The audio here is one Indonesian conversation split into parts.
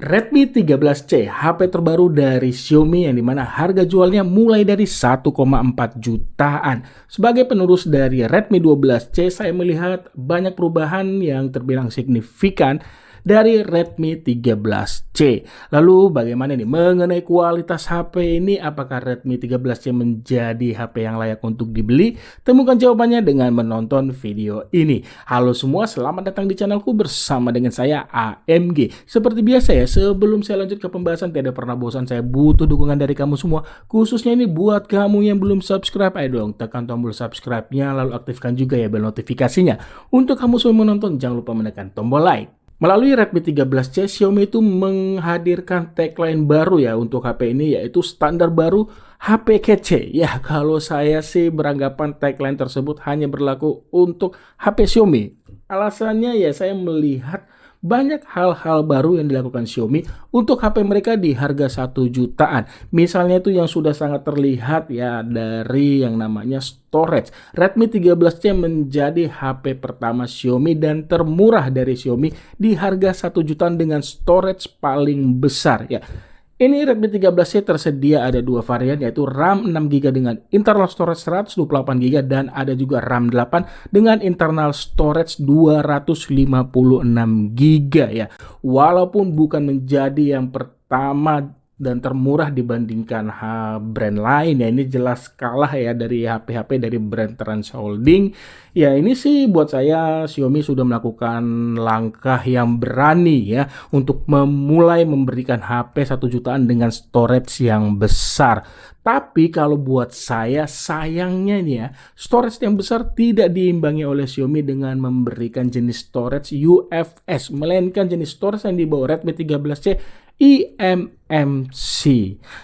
Redmi 13C, HP terbaru dari Xiaomi yang dimana harga jualnya mulai dari 1,4 jutaan. Sebagai penerus dari Redmi 12C, saya melihat banyak perubahan yang terbilang signifikan dari Redmi 13C. Lalu bagaimana nih mengenai kualitas HP ini? Apakah Redmi 13C menjadi HP yang layak untuk dibeli? Temukan jawabannya dengan menonton video ini. Halo semua, selamat datang di channelku bersama dengan saya AMG. Seperti biasa ya, sebelum saya lanjut ke pembahasan, tidak pernah bosan, saya butuh dukungan dari kamu semua. Khususnya ini buat kamu yang belum subscribe, ayo dong tekan tombol subscribe-nya, lalu aktifkan juga ya bel notifikasinya. Untuk kamu semua menonton, jangan lupa menekan tombol like. Melalui Redmi 13C, Xiaomi itu menghadirkan tagline baru ya untuk HP ini, yaitu standar baru HP kece. Ya, kalau saya sih beranggapan tagline tersebut hanya berlaku untuk HP Xiaomi. Alasannya ya, saya melihat banyak hal-hal baru yang dilakukan Xiaomi untuk HP mereka di harga 1 jutaan. Misalnya itu yang sudah sangat terlihat ya dari yang namanya storage. Redmi 13C menjadi HP pertama Xiaomi dan termurah dari Xiaomi di harga 1 jutaan dengan storage paling besar ya. Ini Redmi 13C tersedia ada dua varian, yaitu RAM 6GB dengan internal storage 128GB dan ada juga RAM 8 dengan internal storage 256GB ya. Walaupun bukan menjadi yang pertama dan termurah dibandingkan brand lain ya, ini jelas kalah ya dari HP-HP dari brand Trans Holding. Ya, ini sih buat saya Xiaomi sudah melakukan langkah yang berani ya untuk memulai memberikan HP 1 jutaan dengan storage yang besar. Tapi kalau buat saya, sayangnya nih ya, storage yang besar tidak diimbangi oleh Xiaomi dengan memberikan jenis storage UFS, melainkan jenis storage yang dibawa Redmi 13C eMMC,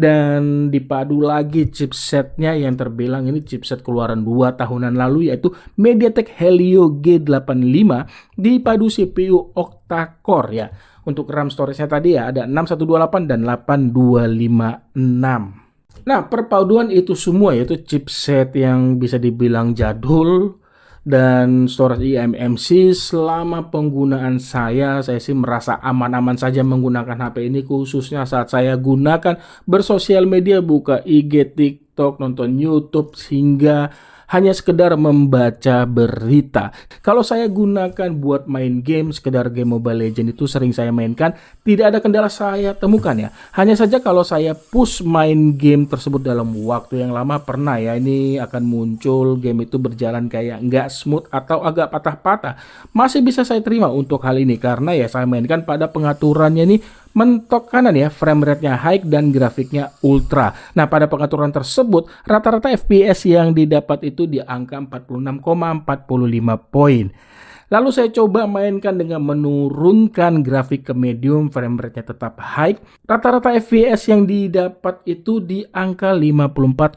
dan dipadu lagi chipsetnya yang terbilang ini chipset keluaran 2 tahunan lalu, yaitu MediaTek Helio G85 dipadu CPU octa-core ya. Untuk RAM storage-nya tadi ya ada 6128 dan 8256. Nah, perpaduan itu semua yaitu chipset yang bisa dibilang jadul dan storage eMMC. Selama penggunaan saya sih merasa aman-aman saja menggunakan HP ini, khususnya saat saya gunakan bersosial media, buka IG, TikTok, nonton YouTube, hingga hanya sekedar membaca berita. Kalau saya gunakan buat main game, sekedar game Mobile Legends itu sering saya mainkan, tidak ada kendala saya temukan ya. Hanya saja kalau saya push main game tersebut dalam waktu yang lama, pernah ya ini akan muncul game itu berjalan kayak nggak smooth atau agak patah-patah. Masih bisa saya terima untuk hal ini karena ya saya mainkan pada pengaturannya nih mentok kanan ya, frame rate-nya high dan grafiknya ultra. Nah, pada pengaturan tersebut rata-rata FPS yang didapat itu di angka 46,45 poin. Lalu saya coba mainkan dengan menurunkan grafik ke medium, frame rate-nya tetap high. Rata-rata FPS yang didapat itu di angka 54,18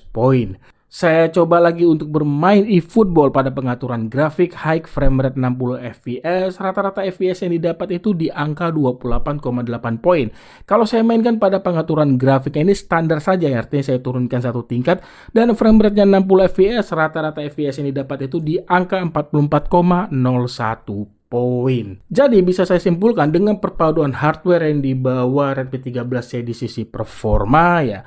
poin. Saya coba lagi untuk bermain eFootball pada pengaturan grafik high, frame rate 60 fps. Rata-rata fps yang didapat itu di angka 28,8 poin. Kalau saya mainkan pada pengaturan grafik ini standar saja ya, artinya saya turunkan satu tingkat dan frame rate-nya 60 fps. Rata-rata fps yang didapat itu di angka 44,01 poin. Jadi bisa saya simpulkan dengan perpaduan hardware yang dibawa Redmi 13C di sisi performa ya,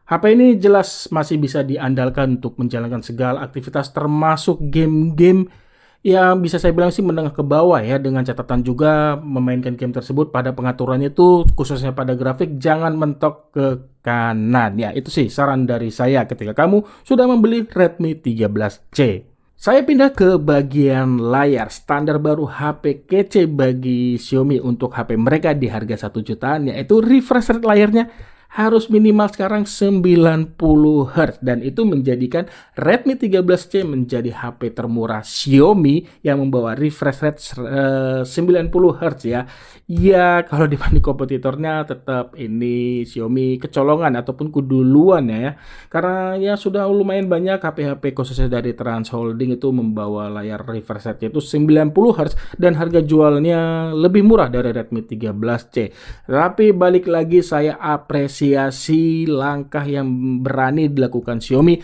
HP ini jelas masih bisa diandalkan untuk menjalankan segala aktivitas termasuk game-game yang bisa saya bilang sih menengah ke bawah ya, dengan catatan juga memainkan game tersebut pada pengaturannya itu khususnya pada grafik jangan mentok ke kanan ya. Itu sih saran dari saya ketika kamu sudah membeli Redmi 13C. Saya pindah ke bagian layar. Standar baru HP kece bagi Xiaomi untuk HP mereka di harga 1 jutaan, yaitu refresh rate layarnya harus minimal sekarang 90 Hz, dan itu menjadikan Redmi 13C menjadi HP termurah Xiaomi yang membawa refresh rate 90 Hz ya. Ya, kalau dibanding kompetitornya tetap ini Xiaomi kecolongan ataupun keduluan ya. Karena ya sudah lumayan banyak HP-HP khususnya dari Trans Holding itu membawa layar refresh rate itu 90 Hz dan harga jualnya lebih murah dari Redmi 13C. Tapi balik lagi, saya apresiasi langkah yang berani dilakukan Xiaomi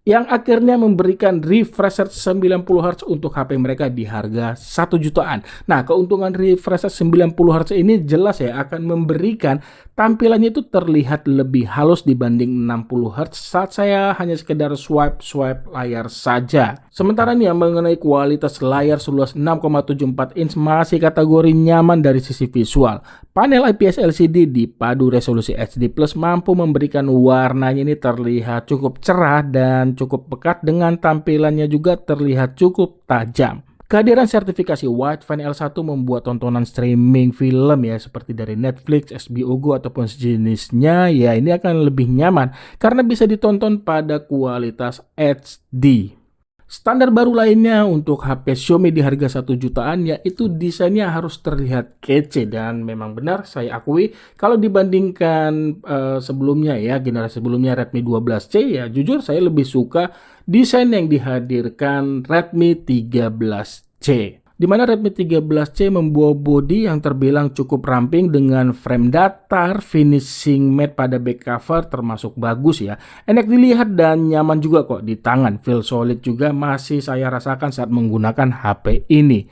yang akhirnya memberikan refresh rate 90 Hz untuk HP mereka di harga 1 jutaan. Nah, keuntungan refresh rate 90 Hz ini jelas ya akan memberikan tampilannya itu terlihat lebih halus dibanding 60 Hz saat saya hanya sekedar swipe layar saja. Sementara nih yang mengenai kualitas layar seluas 6,74 inch masih kategori nyaman dari sisi visual. Panel IPS LCD dipadu resolusi HD Plus mampu memberikan warnanya ini terlihat cukup cerah dan cukup pekat dengan tampilannya juga terlihat cukup tajam. Kehadiran sertifikasi Widevine L1 membuat tontonan streaming film ya seperti dari Netflix, HBO Go ataupun sejenisnya ya ini akan lebih nyaman karena bisa ditonton pada kualitas HD. Standar baru lainnya untuk HP Xiaomi di harga 1 jutaan yaitu desainnya harus terlihat kece dan memang benar saya akui kalau dibandingkan sebelumnya ya generasi sebelumnya Redmi 12C ya jujur saya lebih suka desain yang dihadirkan Redmi 13C. Di mana Redmi 13C membawa bodi yang terbilang cukup ramping dengan frame datar, finishing matte pada back cover termasuk bagus ya. Enak dilihat dan nyaman juga kok di tangan. Feel solid juga masih saya rasakan saat menggunakan HP ini.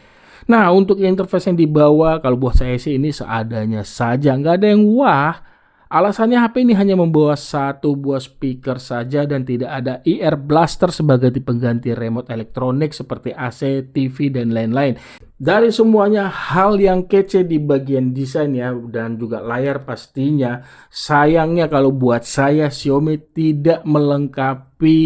Nah, untuk interface yang dibawa, kalau buat saya sih ini seadanya saja. Nggak ada yang wah. Alasannya HP ini hanya membawa satu buah speaker saja dan tidak ada ear blaster sebagai pengganti remote elektronik seperti AC, TV, dan lain-lain. Dari semuanya hal yang kece di bagian desain ya dan juga layar pastinya. Sayangnya kalau buat saya Xiaomi tidak melengkapi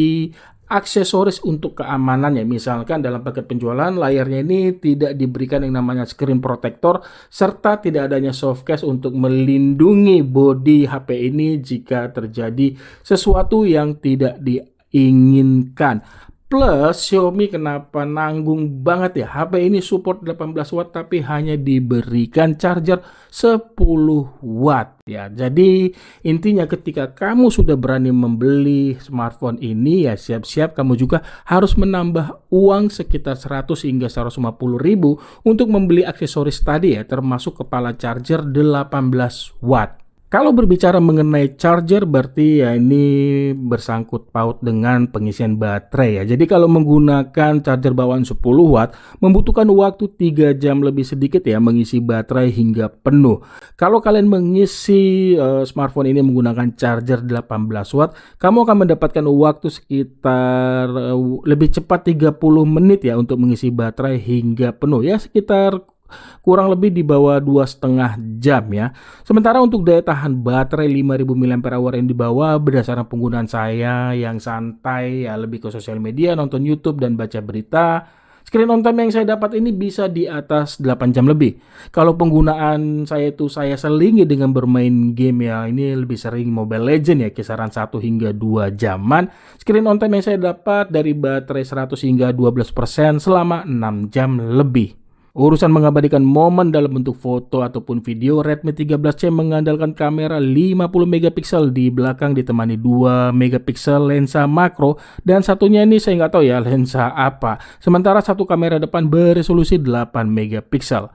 aksesoris untuk keamanan ya. Misalkan dalam paket penjualan layarnya ini tidak diberikan yang namanya screen protector serta tidak adanya soft case untuk melindungi bodi HP ini jika terjadi sesuatu yang tidak diinginkan. Plus Xiaomi kenapa nanggung banget ya, HP ini support 18 watt tapi hanya diberikan charger 10 watt ya. Jadi intinya ketika kamu sudah berani membeli smartphone ini ya siap-siap kamu juga harus menambah uang sekitar 100 hingga 150 ribu untuk membeli aksesoris tadi ya, termasuk kepala charger 18 watt. Kalau berbicara mengenai charger berarti ya ini bersangkut paut dengan pengisian baterai ya. Jadi kalau menggunakan charger bawaan 10 watt membutuhkan waktu 3 jam lebih sedikit ya mengisi baterai hingga penuh. Kalau kalian mengisi smartphone ini menggunakan charger 18 watt, kamu akan mendapatkan waktu sekitar lebih cepat 30 menit ya untuk mengisi baterai hingga penuh ya sekitar kurang lebih di bawah 2,5 jam ya. Sementara untuk daya tahan baterai 5000 mAh yang dibawa berdasarkan penggunaan saya yang santai ya lebih ke sosial media, nonton YouTube dan baca berita. Screen on time yang saya dapat ini bisa di atas 8 jam lebih. Kalau penggunaan saya itu saya selingi dengan bermain game ya, ini lebih sering Mobile Legend ya, kisaran 1 hingga 2 jaman. Screen on time yang saya dapat dari baterai 100 hingga 12% selama 6 jam lebih. Urusan mengabadikan momen dalam bentuk foto ataupun video, Redmi 13C mengandalkan kamera 50 megapiksel di belakang ditemani 2 megapiksel lensa makro dan satunya ini saya nggak tahu ya lensa apa. Sementara satu kamera depan beresolusi 8 megapiksel.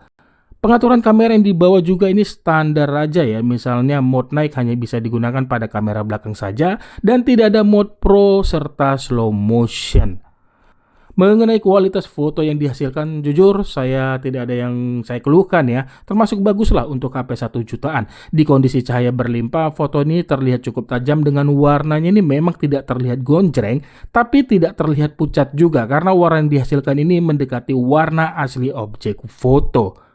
Pengaturan kamera yang dibawa juga ini standar aja ya. Misalnya mode night hanya bisa digunakan pada kamera belakang saja dan tidak ada mode pro serta slow motion. Mengenai kualitas foto yang dihasilkan, jujur saya tidak ada yang saya keluhkan ya. Termasuk baguslah untuk HP 1 jutaan. Di kondisi cahaya berlimpah, foto ini terlihat cukup tajam dengan warnanya ini memang tidak terlihat gonjreng, tapi tidak terlihat pucat juga karena warna yang dihasilkan ini mendekati warna asli objek foto.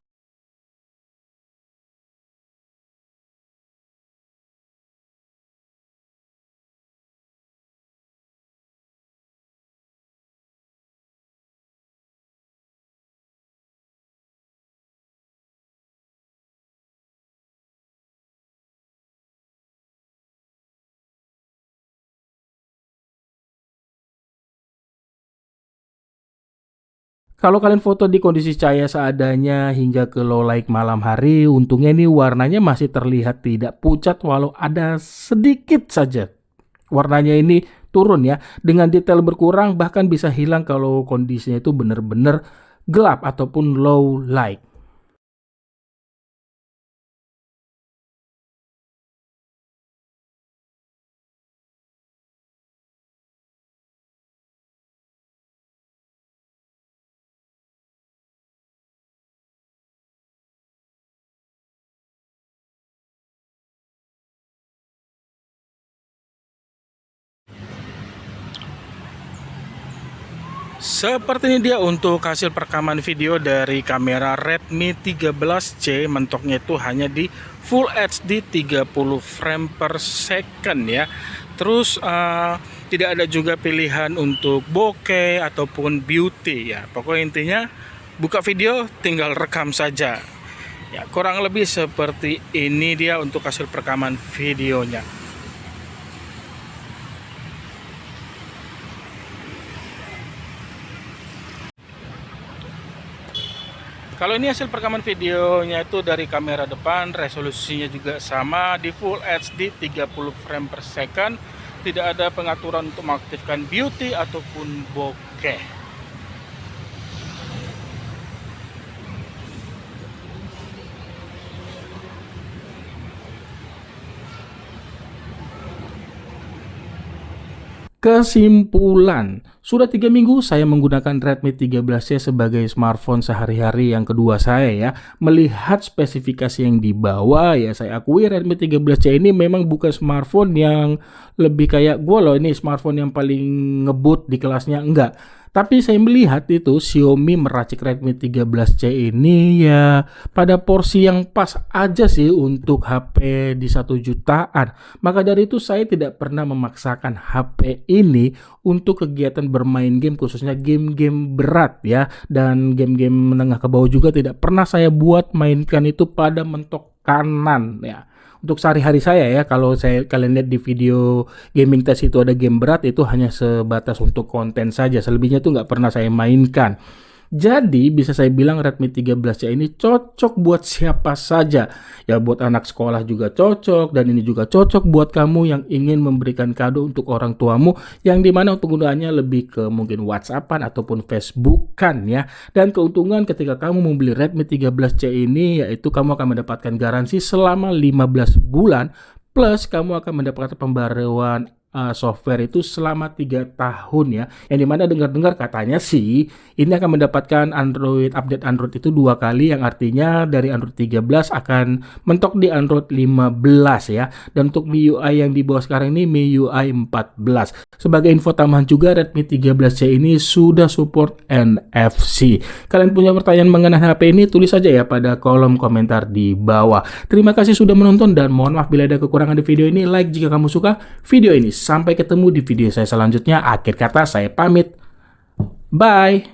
Kalau kalian foto di kondisi cahaya seadanya hingga ke low light malam hari, untungnya ini warnanya masih terlihat tidak pucat walau ada sedikit saja warnanya ini turun ya. Dengan detail berkurang bahkan bisa hilang kalau kondisinya itu benar-benar gelap ataupun low light. Seperti ini dia untuk hasil perekaman video dari kamera Redmi 13C. Mentoknya itu hanya di Full HD 30 frame per second ya. Terus tidak ada juga pilihan untuk bokeh ataupun beauty ya. Pokoknya intinya buka video tinggal rekam saja. Ya, kurang lebih seperti ini dia untuk hasil perekaman videonya. Kalau ini hasil perekaman videonya itu dari kamera depan, resolusinya juga sama di Full HD 30 frame per second. Tidak ada pengaturan untuk mengaktifkan beauty ataupun bokeh. Kesimpulan, sudah 3 minggu saya menggunakan Redmi 13C sebagai smartphone sehari-hari yang kedua saya ya. Melihat spesifikasi yang dibawa ya, saya akui Redmi 13C ini memang bukan smartphone yang lebih kayak gue loh, ini smartphone yang paling ngebut di kelasnya, enggak. Tapi saya melihat itu Xiaomi meracik Redmi 13C ini ya pada porsi yang pas aja sih untuk HP di 1 jutaan. Maka dari itu saya tidak pernah memaksakan HP ini untuk kegiatan bermain game, khususnya game-game berat ya. Dan game-game menengah ke bawah juga tidak pernah saya buat mainkan itu pada mentok kanan ya. Untuk sehari-hari saya ya, kalau kalian lihat di video gaming test itu ada game berat, itu hanya sebatas untuk konten saja. Selebihnya tuh nggak pernah saya mainkan. Jadi bisa saya bilang Redmi 13C ini cocok buat siapa saja. Ya buat anak sekolah juga cocok, dan ini juga cocok buat kamu yang ingin memberikan kado untuk orang tuamu, yang dimana penggunaannya lebih ke mungkin WhatsAppan ataupun Facebookan ya. Dan keuntungan ketika kamu membeli Redmi 13C ini yaitu kamu akan mendapatkan garansi selama 15 bulan, plus kamu akan mendapatkan pembaruan software itu selama 3 tahun ya. Yang dimana dengar-dengar katanya sih ini akan mendapatkan update Android itu 2 kali, yang artinya dari Android 13 akan mentok di Android 15 ya. Dan untuk MIUI yang di bawah sekarang ini MIUI 14. Sebagai info tambahan juga, Redmi 13C ini sudah support NFC. Kalian punya pertanyaan mengenai HP ini, tulis saja ya pada kolom komentar di bawah. Terima kasih sudah menonton dan mohon maaf bila ada kekurangan di video ini. Like jika kamu suka video ini. Sampai ketemu di video saya selanjutnya. Akhir kata saya pamit. Bye.